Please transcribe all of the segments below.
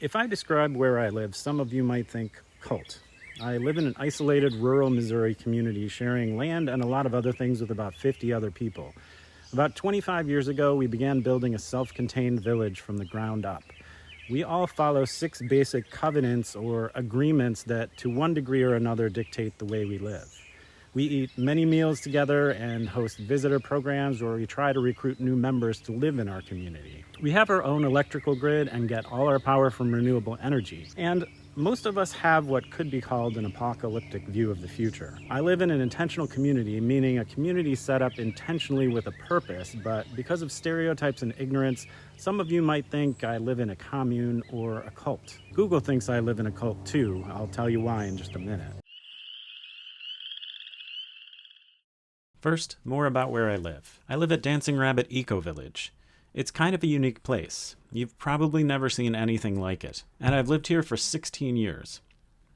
If I describe where I live, some of you might think cult. I live in an isolated rural Missouri community sharing land and a lot of other things with about 50 other people. About 25 years ago, we began building a self-contained village from the ground up. We all follow 6 basic covenants or agreements that, to one degree or another, dictate the way we live. We eat many meals together and host visitor programs where we try to recruit new members to live in our community. We have our own electrical grid and get all our power from renewable energy. And most of us have what could be called an apocalyptic view of the future. I live in an intentional community, meaning a community set up intentionally with a purpose, but because of stereotypes and ignorance, some of you might think I live in a commune or a cult. Google thinks I live in a cult too. I'll tell you why in just a minute. First, more about where I live. I live at Dancing Rabbit Eco Village. It's kind of a unique place. You've probably never seen anything like it. And I've lived here for 16 years.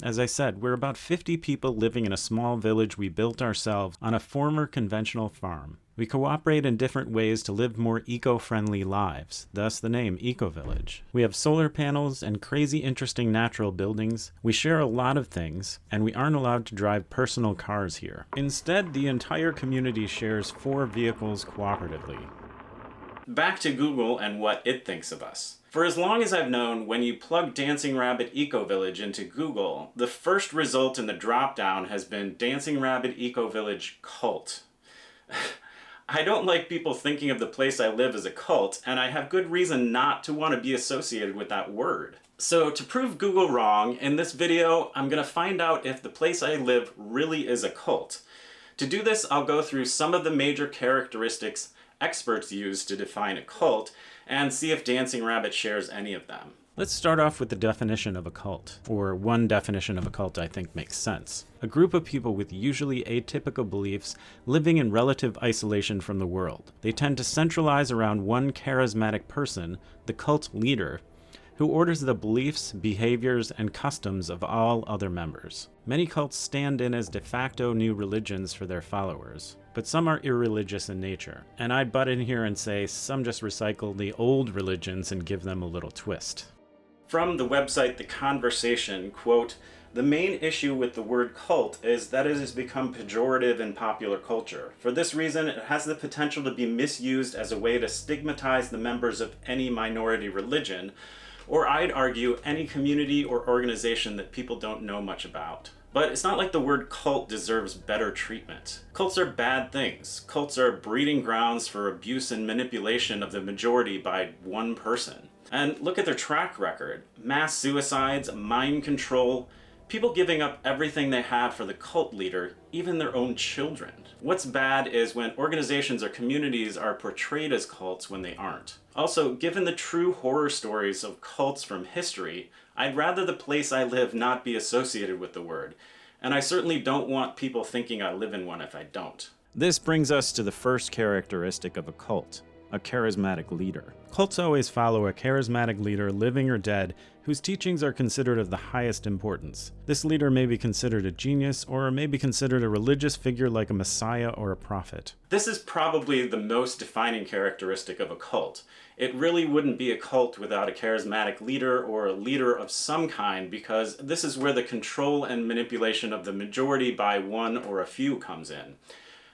As I said, we're about 50 people living in a small village we built ourselves on a former conventional farm. We cooperate in different ways to live more eco-friendly lives, thus the name Eco Village. We have solar panels and crazy interesting natural buildings. We share a lot of things, and we aren't allowed to drive personal cars here. Instead, the entire community shares 4 vehicles cooperatively. Back to Google and what it thinks of us. For as long as I've known, when you plug Dancing Rabbit Eco Village into Google, the first result in the dropdown has been Dancing Rabbit Eco Village Cult. I don't like people thinking of the place I live as a cult, and I have good reason not to want to be associated with that word. So to prove Google wrong, in this video, I'm going to find out if the place I live really is a cult. To do this, I'll go through some of the major characteristics experts use to define a cult, and see if Dancing Rabbit shares any of them. Let's start off with the definition of a cult, or one definition of a cult I think makes sense. A group of people with usually atypical beliefs living in relative isolation from the world. They tend to centralize around one charismatic person, the cult leader, who orders the beliefs, behaviors, and customs of all other members. Many cults stand in as de facto new religions for their followers, but some are irreligious in nature. And I'd butt in here and say some just recycle the old religions and give them a little twist. From the website The Conversation, quote, "The main issue with the word cult is that it has become pejorative in popular culture. For this reason, it has the potential to be misused as a way to stigmatize the members of any minority religion, or I'd argue any community or organization that people don't know much about. But it's not like the word cult deserves better treatment. Cults are bad things. Cults are breeding grounds for abuse and manipulation of the majority by one person. And look at their track record. Mass suicides, mind control, people giving up everything they have for the cult leader, even their own children. What's bad is when organizations or communities are portrayed as cults when they aren't. Also, given the true horror stories of cults from history, I'd rather the place I live not be associated with the word, and I certainly don't want people thinking I live in one if I don't. This brings us to the first characteristic of a cult, a charismatic leader. Cults always follow a charismatic leader, living or dead, whose teachings are considered of the highest importance. This leader may be considered a genius, or may be considered a religious figure like a messiah or a prophet. This is probably the most defining characteristic of a cult. It really wouldn't be a cult without a charismatic leader or a leader of some kind, because this is where the control and manipulation of the majority by one or a few comes in.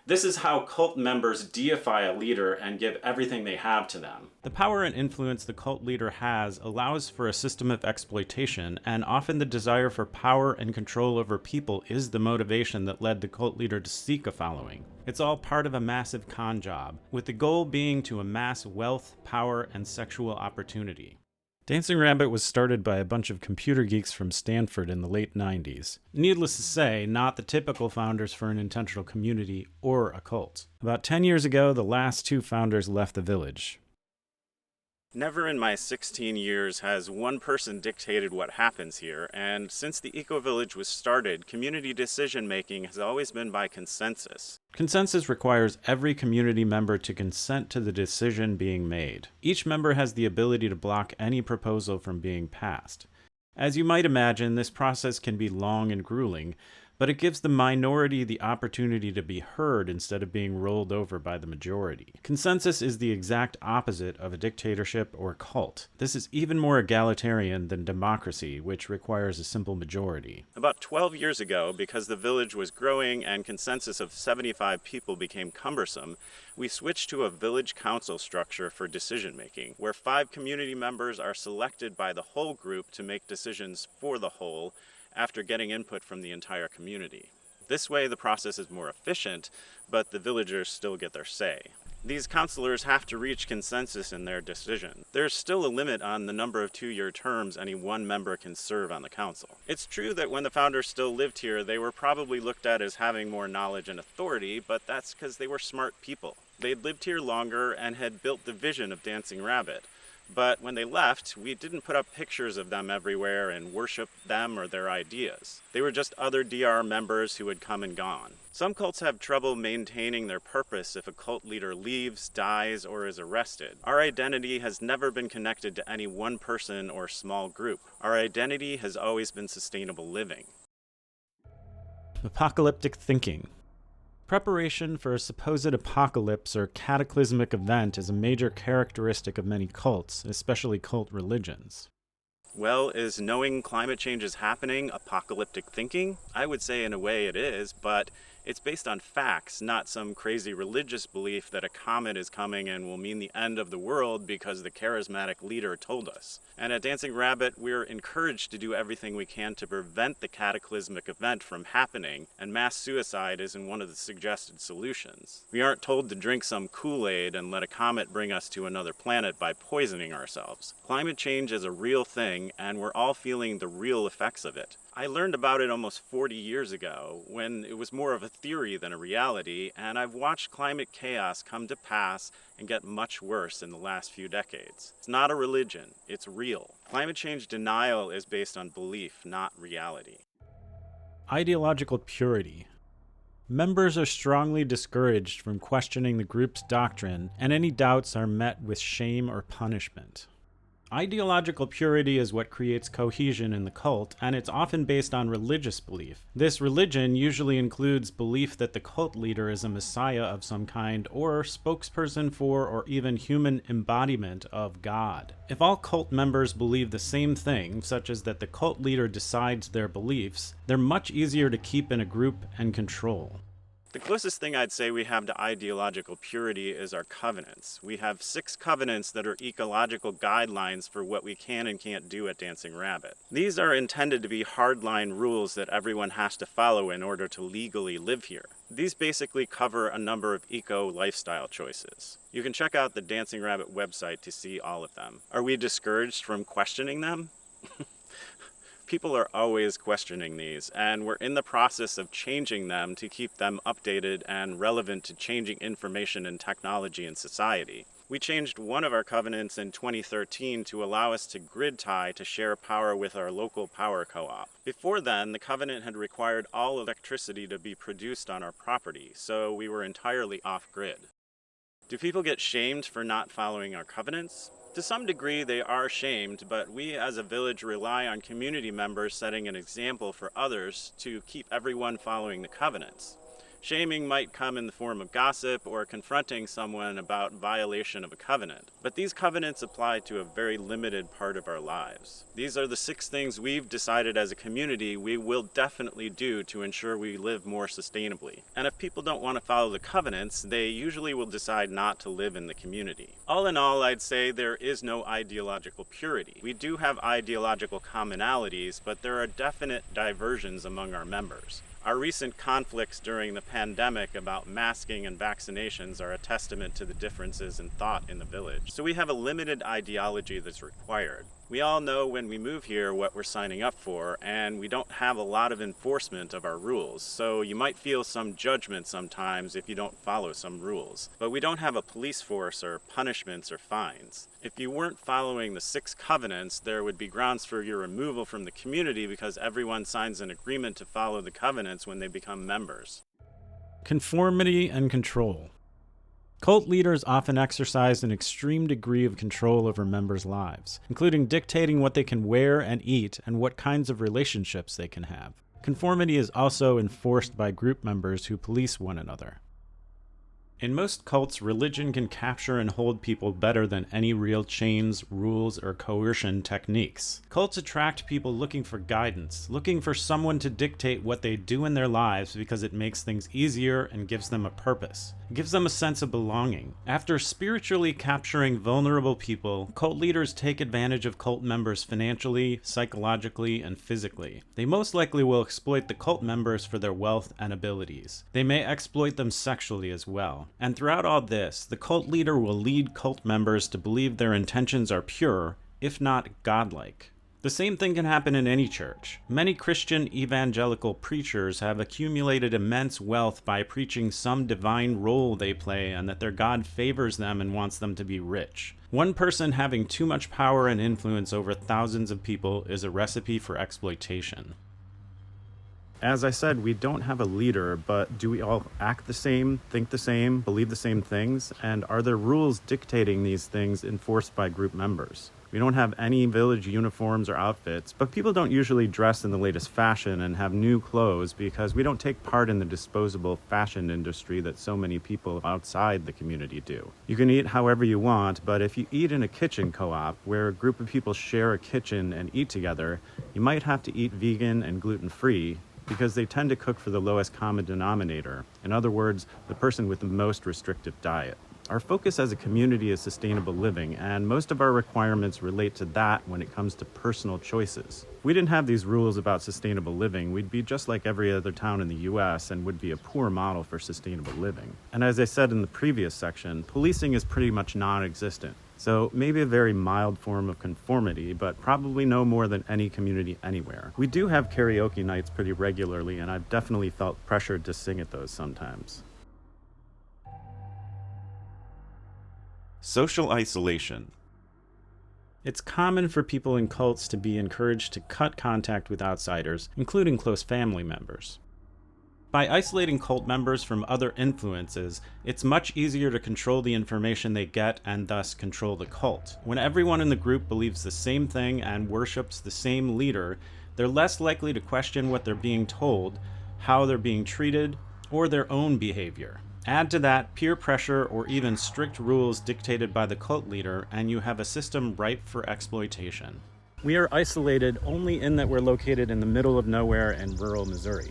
This is how cult members deify a leader and give everything they have to them. The power and influence the cult leader has allows for a system of exploitation, and often the desire for power and control over people is the motivation that led the cult leader to seek a following. It's all part of a massive con job, with the goal being to amass wealth, power, and sexual opportunity. Dancing Rabbit was started by a bunch of computer geeks from Stanford in the late 90s. Needless to say, not the typical founders for an intentional community or a cult. About 10 years ago, the last 2 founders left the village. Never in my 16 years has one person dictated what happens here, and since the eco-village was started, community decision-making has always been by consensus. Consensus requires every community member to consent to the decision being made. Each member has the ability to block any proposal from being passed. As you might imagine, this process can be long and grueling, but it gives the minority the opportunity to be heard instead of being rolled over by the majority. Consensus is the exact opposite of a dictatorship or cult. This is even more egalitarian than democracy, which requires a simple majority. About 12 years ago, because the village was growing and consensus of 75 people became cumbersome, we switched to a village council structure for decision making, where 5 community members are selected by the whole group to make decisions for the whole after getting input from the entire community. This way the process is more efficient, but the villagers still get their say. These councilors have to reach consensus in their decision. There's still a limit on the number of 2-year terms any one member can serve on the council. It's true that when the founders still lived here, they were probably looked at as having more knowledge and authority, but that's because they were smart people. They'd lived here longer and had built the vision of Dancing Rabbit. But when they left, we didn't put up pictures of them everywhere and worship them or their ideas. They were just other DR members who had come and gone. Some cults have trouble maintaining their purpose if a cult leader leaves, dies, or is arrested. Our identity has never been connected to any one person or small group. Our identity has always been sustainable living. Apocalyptic thinking. Preparation for a supposed apocalypse or cataclysmic event is a major characteristic of many cults, especially cult religions. Well, is knowing climate change is happening apocalyptic thinking? I would say in a way it is, but it's based on facts, not some crazy religious belief that a comet is coming and will mean the end of the world because the charismatic leader told us. And at Dancing Rabbit, we're encouraged to do everything we can to prevent the cataclysmic event from happening, and mass suicide isn't one of the suggested solutions. We aren't told to drink some Kool-Aid and let a comet bring us to another planet by poisoning ourselves. Climate change is a real thing, and we're all feeling the real effects of it. I learned about it almost 40 years ago, when it was more of a theory than a reality, and I've watched climate chaos come to pass and get much worse in the last few decades. It's not a religion, it's real. Climate change denial is based on belief, not reality. Ideological purity. Members are strongly discouraged from questioning the group's doctrine, and any doubts are met with shame or punishment. Ideological purity is what creates cohesion in the cult, and it's often based on religious belief. This religion usually includes belief that the cult leader is a messiah of some kind, or spokesperson for, or even human embodiment of God. If all cult members believe the same thing, such as that the cult leader decides their beliefs, they're much easier to keep in a group and control. The closest thing I'd say we have to ideological purity is our covenants. We have 6 covenants that are ecological guidelines for what we can and can't do at Dancing Rabbit. These are intended to be hardline rules that everyone has to follow in order to legally live here. These basically cover a number of eco-lifestyle choices. You can check out the Dancing Rabbit website to see all of them. Are we discouraged from questioning them? People are always questioning these, and we're in the process of changing them to keep them updated and relevant to changing information and technology in society. We changed one of our covenants in 2013 to allow us to grid tie to share power with our local power co-op. Before then, the covenant had required all electricity to be produced on our property, so we were entirely off-grid. Do people get shamed for not following our covenants? To some degree, they are shamed, but we as a village rely on community members setting an example for others to keep everyone following the covenants. Shaming might come in the form of gossip or confronting someone about violation of a covenant, but these covenants apply to a very limited part of our lives. These are the 6 things we've decided as a community we will definitely do to ensure we live more sustainably. And if people don't want to follow the covenants, they usually will decide not to live in the community. All in all, I'd say there is no ideological purity. We do have ideological commonalities, but there are definite diversions among our members. Our recent conflicts during the pandemic about masking and vaccinations are a testament to the differences in thought in the village. So we have a limited ideology that's required. We all know when we move here what we're signing up for, and we don't have a lot of enforcement of our rules, so you might feel some judgment sometimes if you don't follow some rules. But we don't have a police force or punishments or fines. If you weren't following the 6 covenants, there would be grounds for your removal from the community because everyone signs an agreement to follow the covenants when they become members. Conformity and control. Cult leaders often exercise an extreme degree of control over members' lives, including dictating what they can wear and eat and what kinds of relationships they can have. Conformity is also enforced by group members who police one another. In most cults, religion can capture and hold people better than any real chains, rules, or coercion techniques. Cults attract people looking for guidance, looking for someone to dictate what they do in their lives because it makes things easier and gives them a purpose. It gives them a sense of belonging. After spiritually capturing vulnerable people, cult leaders take advantage of cult members financially, psychologically, and physically. They most likely will exploit the cult members for their wealth and abilities. They may exploit them sexually as well. And throughout all this, the cult leader will lead cult members to believe their intentions are pure, if not godlike. The same thing can happen in any church. Many Christian evangelical preachers have accumulated immense wealth by preaching some divine role they play and that their God favors them and wants them to be rich. One person having too much power and influence over thousands of people is a recipe for exploitation. As I said, we don't have a leader, but do we all act the same, think the same, believe the same things? And are there rules dictating these things enforced by group members? We don't have any village uniforms or outfits, but people don't usually dress in the latest fashion and have new clothes because we don't take part in the disposable fashion industry that so many people outside the community do. You can eat however you want, but if you eat in a kitchen co-op where a group of people share a kitchen and eat together, you might have to eat vegan and gluten-free because they tend to cook for the lowest common denominator. In other words, the person with the most restrictive diet. Our focus as a community is sustainable living, and most of our requirements relate to that when it comes to personal choices. If we didn't have these rules about sustainable living, we'd be just like every other town in the US and would be a poor model for sustainable living. And as I said in the previous section, policing is pretty much non-existent. So maybe a very mild form of conformity, but probably no more than any community anywhere. We do have karaoke nights pretty regularly, and I've definitely felt pressured to sing at those sometimes. Social isolation. It's common for people in cults to be encouraged to cut contact with outsiders, including close family members. By isolating cult members from other influences, it's much easier to control the information they get and thus control the cult. When everyone in the group believes the same thing and worships the same leader, they're less likely to question what they're being told, how they're being treated, or their own behavior. Add to that peer pressure or even strict rules dictated by the cult leader, and you have a system ripe for exploitation. We are isolated only in that we're located in the middle of nowhere in rural Missouri.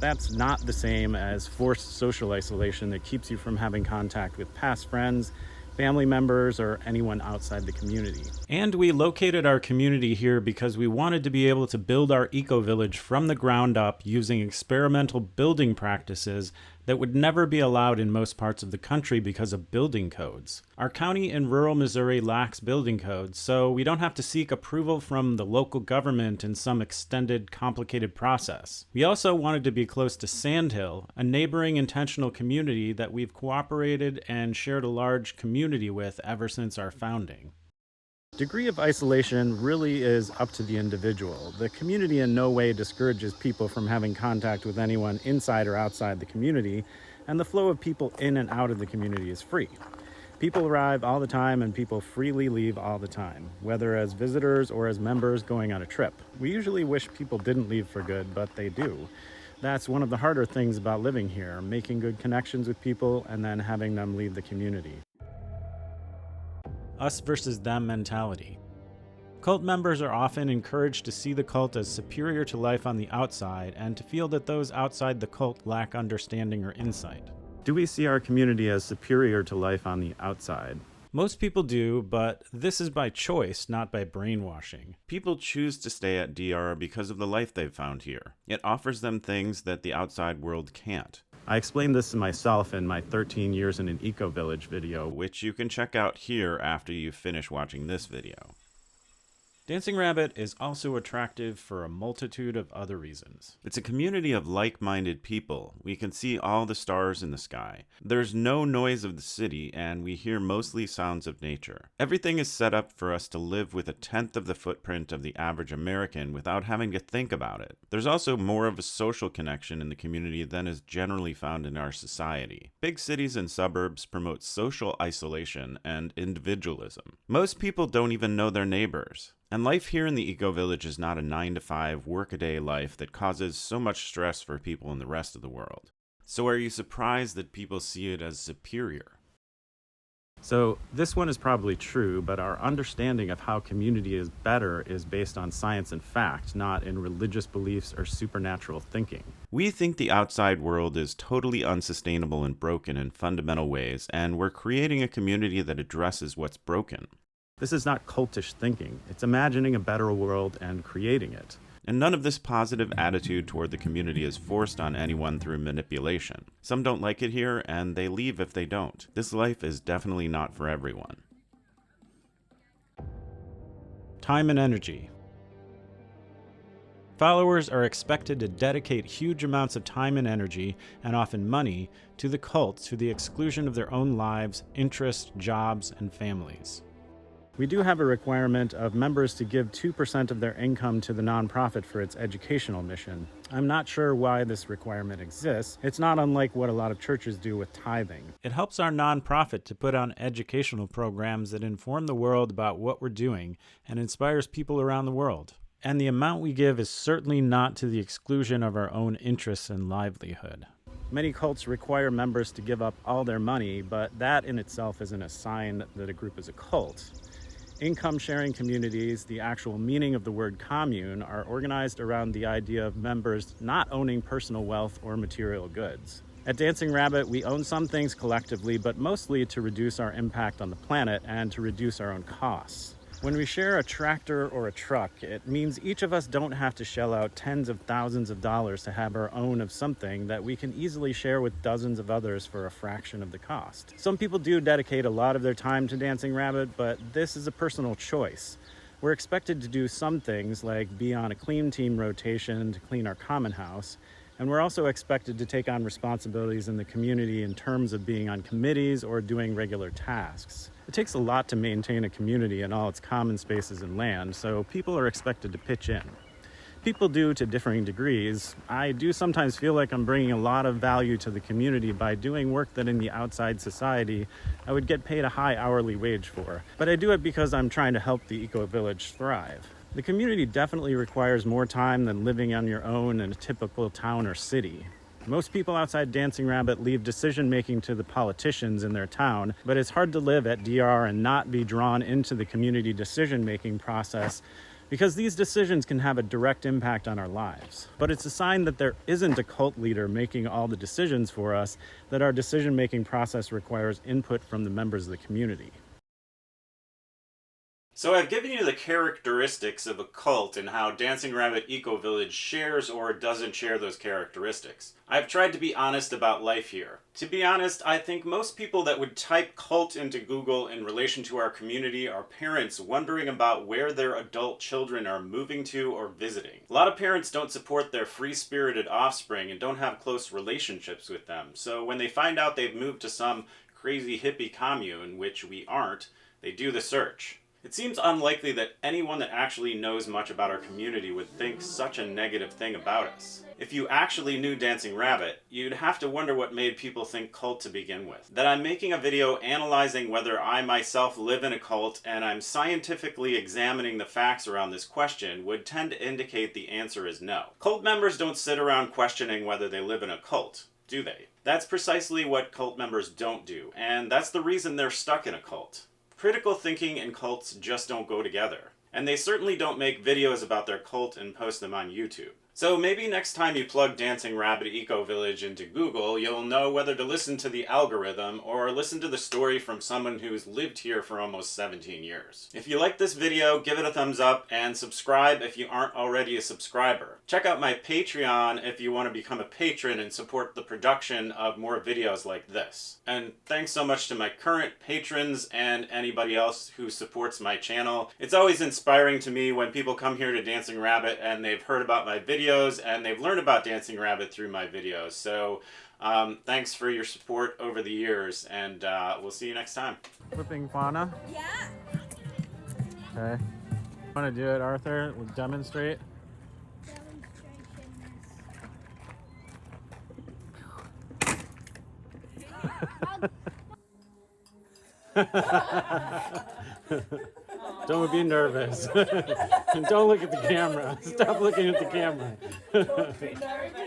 That's not the same as forced social isolation that keeps you from having contact with past friends, family members, or anyone outside the community. And we located our community here because we wanted to be able to build our eco-village from the ground up using experimental building practices that would never be allowed in most parts of the country because of building codes. Our county in rural Missouri lacks building codes, so we don't have to seek approval from the local government in some extended, complicated process. We also wanted to be close to Sandhill, a neighboring intentional community that we've cooperated and shared a large community with ever since our founding. Degree of isolation really is up to the individual. The community in no way discourages people from having contact with anyone inside or outside the community, and the flow of people in and out of the community is free. People arrive all the time and people freely leave all the time, whether as visitors or as members going on a trip. We usually wish people didn't leave for good, but they do. That's one of the harder things about living here, making good connections with people and then having them leave the community. Us versus them mentality. Cult members are often encouraged to see the cult as superior to life on the outside and to feel that those outside the cult lack understanding or insight. Do we see our community as superior to life on the outside? Most people do, but this is by choice, not by brainwashing. People choose to stay at DR because of the life they've found here. It offers them things that the outside world can't. I explained this to myself in my 13 years in an eco-village video, Which you can check out here after you finish watching this video. Dancing Rabbit is also attractive for a multitude of other reasons. It's a community of like-minded people. We can see all the stars in the sky. There's no noise of the city, and we hear mostly sounds of nature. Everything is set up for us to live with 1/10 of the footprint of the average American without having to think about it. There's also more of a social connection in the community than is generally found in our society. Big cities and suburbs promote social isolation and individualism. Most people don't even know their neighbors. And life here in the eco-village is not a 9-to-5 work-a-day life that causes so much stress for people in the rest of the world. So are you surprised that people see it as superior? So this one is probably true, but our understanding of how community is better is based on science and fact, not in religious beliefs or supernatural thinking. We think the outside world is totally unsustainable and broken in fundamental ways, and we're creating a community that addresses what's broken. This is not cultish thinking. It's imagining a better world and creating it. And none of this positive attitude toward the community is forced on anyone through manipulation. Some don't like it here, and they leave if they don't. This life is definitely not for everyone. Time and energy. Followers are expected to dedicate huge amounts of time and energy, and often money, to the cult to the exclusion of their own lives, interests, jobs, and families. We do have a requirement of members to give 2% of their income to the nonprofit for its educational mission. I'm not sure why this requirement exists. It's not unlike what a lot of churches do with tithing. It helps our nonprofit to put on educational programs that inform the world about what we're doing and inspires people around the world. And the amount we give is certainly not to the exclusion of our own interests and livelihood. Many cults require members to give up all their money, but that in itself isn't a sign that a group is a cult. Income-sharing communities, the actual meaning of the word commune, are organized around the idea of members not owning personal wealth or material goods. At Dancing Rabbit, we own some things collectively, but mostly to reduce our impact on the planet and to reduce our own costs. When we share a tractor or a truck, it means each of us don't have to shell out tens of thousands of dollars to have our own of something that we can easily share with dozens of others for a fraction of the cost. Some people do dedicate a lot of their time to Dancing Rabbit, but this is a personal choice. We're expected to do some things like be on a clean team rotation to clean our common house, and we're also expected to take on responsibilities in the community in terms of being on committees or doing regular tasks. It takes a lot to maintain a community and all its common spaces and land, so people are expected to pitch in. People do to differing degrees. I do sometimes feel like I'm bringing a lot of value to the community by doing work that in the outside society I would get paid a high hourly wage for. But I do it because I'm trying to help the eco-village thrive. The community definitely requires more time than living on your own in a typical town or city. Most people outside Dancing Rabbit leave decision-making to the politicians in their town, but it's hard to live at DR and not be drawn into the community decision-making process because these decisions can have a direct impact on our lives. But it's a sign that there isn't a cult leader making all the decisions for us, that our decision-making process requires input from the members of the community. So I've given you the characteristics of a cult and how Dancing Rabbit Eco-Village shares or doesn't share those characteristics. I've tried to be honest about life here. To be honest, I think most people that would type cult into Google in relation to our community are parents wondering about where their adult children are moving to or visiting. A lot of parents don't support their free-spirited offspring and don't have close relationships with them, so when they find out they've moved to some crazy hippie commune, which we aren't, they do the search. It seems unlikely that anyone that actually knows much about our community would think such a negative thing about us. If you actually knew Dancing Rabbit, you'd have to wonder what made people think cult to begin with. That I'm making a video analyzing whether I myself live in a cult and I'm scientifically examining the facts around this question would tend to indicate the answer is no. Cult members don't sit around questioning whether they live in a cult, do they? That's precisely what cult members don't do, and that's the reason they're stuck in a cult. Critical thinking and cults just don't go together. And they certainly don't make videos about their cult and post them on YouTube. So maybe next time you plug Dancing Rabbit Eco-Village into Google, you'll know whether to listen to the algorithm or listen to the story from someone who's lived here for almost 17 years. If you like this video, give it a thumbs up and subscribe if you aren't already a subscriber. Check out my Patreon if you want to become a patron and support the production of more videos like this. And thanks so much to my current patrons and anybody else who supports my channel. It's always inspiring to me when people come here to Dancing Rabbit and they've heard about my videos and they've learned about Dancing Rabbit through my videos. So thanks for your support over the years, and we'll see you next time. Flipping fauna? Yeah. Okay. Want to do it, Arthur? We'll demonstrate. Demonstrations. Don't be nervous. Don't look at the camera. Stop looking at the camera. Don't be nervous.